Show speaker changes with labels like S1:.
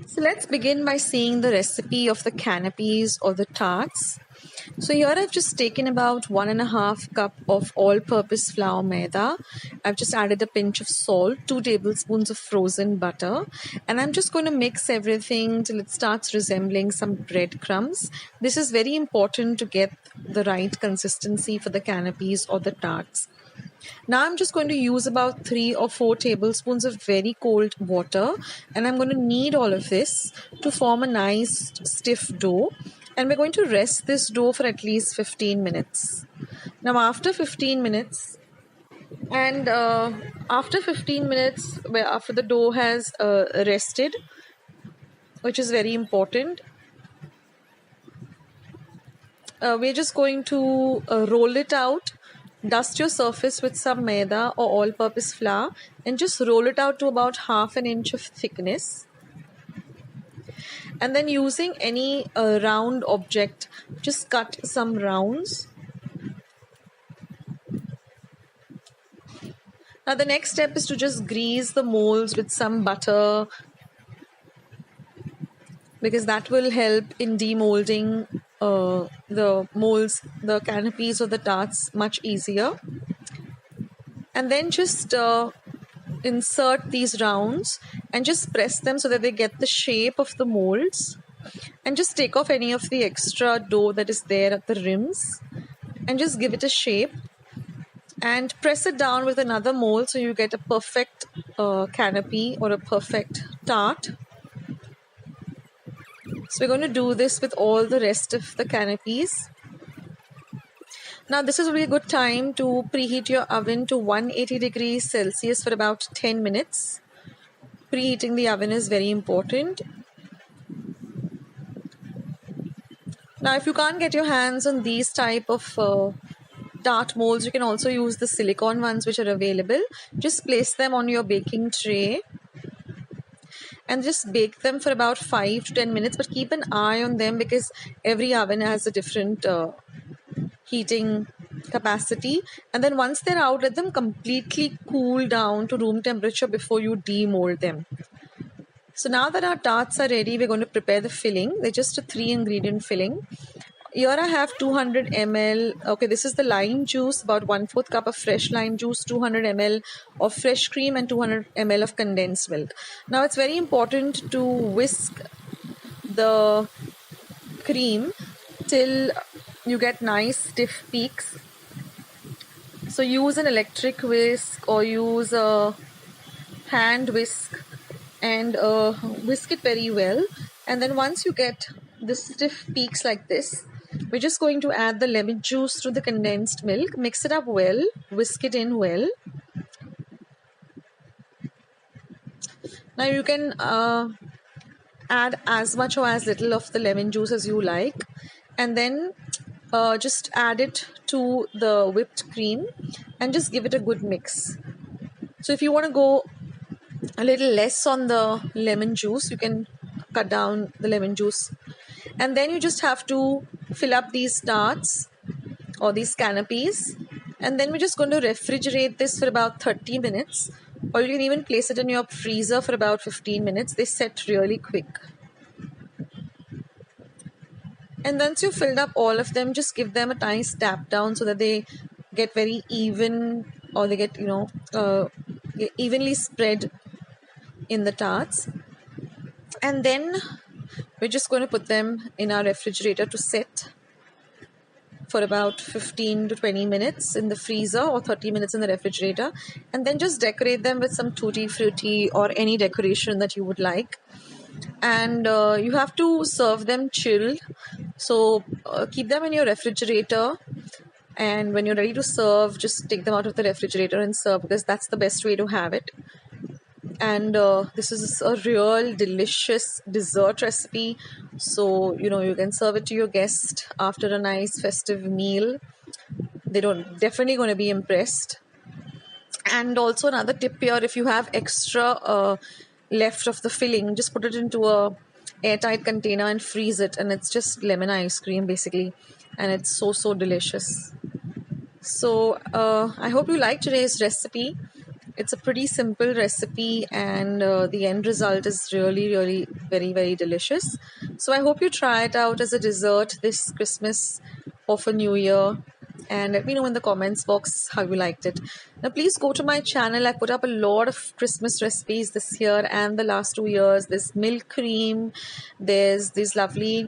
S1: So let's begin by seeing the recipe of the canapes or the tarts. So here I've just taken about 1.5 cup of all-purpose flour maida. I've just added a pinch of salt, 2 tablespoons of frozen butter, and I'm just going to mix everything till it starts resembling some breadcrumbs. This is very important to get the right consistency for the canapes or the tarts. Now I'm just going to use about 3 or 4 tablespoons of very cold water, and I'm going to knead all of this to form a nice stiff dough, and we're going to rest this dough for at least 15 minutes. Now after 15 minutes after 15 minutes after the dough has rested, which is very important, we're just going to roll it out. Dust your surface with some maida or all-purpose flour and just roll it out to about 1/2 inch of thickness. And then using any round object, just cut some rounds. Now the next step is to just grease the molds with some butter, because that will help in demolding the molds, the canapes or the tarts much easier. And then just insert these rounds and just press them so that they get the shape of the molds, and just take off any of the extra dough that is there at the rims and just give it a shape and press it down with another mold so you get a perfect canapé or a perfect tart. So we're going to do this with all the rest of the canapes. Now this is really a good time to preheat your oven to 180 degrees Celsius for about 10 minutes. Preheating the oven is very important. Now if you can't get your hands on these type of tart molds, you can also use the silicone ones which are available. Just place them on your baking tray and just bake them for about 5 to 10 minutes, but keep an eye on them because every oven has a different heating capacity. And then once they're out, let them completely cool down to room temperature before you demold them. So now that our tarts are ready, we're going to prepare the filling. They're just a 3-ingredient filling. Here I have 200 ml. Okay, this is the lime juice, about 1/4 cup of fresh lime juice, 200 ml of fresh cream, and 200 ml of condensed milk. Now it's very important to whisk the cream till you get nice stiff peaks. So use an electric whisk or use a hand whisk and whisk it very well. And then once you get the stiff peaks like this, we're just going to add the lemon juice to the condensed milk, mix it up well, whisk it in well. Now you can add as much or as little of the lemon juice as you like, and then just add it to the whipped cream and just give it a good mix. So if you want to go a little less on the lemon juice, you can cut down the lemon juice. And then you just have to fill up these tarts or these canapes, and then we're just going to refrigerate this for about 30 minutes, or you can even place it in your freezer for about 15 minutes. They set really quick. And once you've filled up all of them, just give them a nice tap down so that they get very even, or they get evenly spread in the tarts. And then we're just going to put them in our refrigerator to set for about 15 to 20 minutes in the freezer, or 30 minutes in the refrigerator, and then just decorate them with some tutti frutti or any decoration that you would like. And you have to serve them chilled, so keep them in your refrigerator, and when you're ready to serve, just take them out of the refrigerator and serve, because that's the best way to have it. And this is a real delicious dessert recipe, so you can serve it to your guest after a nice festive meal. They don't definitely going to be impressed. And also another tip here, if you have extra left of the filling, just put it into a airtight container and freeze it, and it's just lemon ice cream basically, and it's so delicious. So I hope you liked today's recipe. It's a pretty simple recipe, and the end result is really very, very delicious. So I hope you try it out as a dessert this Christmas or for New Year, and let me know in the comments box how you liked it. Now please go to my channel. I put up a lot of Christmas recipes this year and the last 2 years. There's milk cream, there's these lovely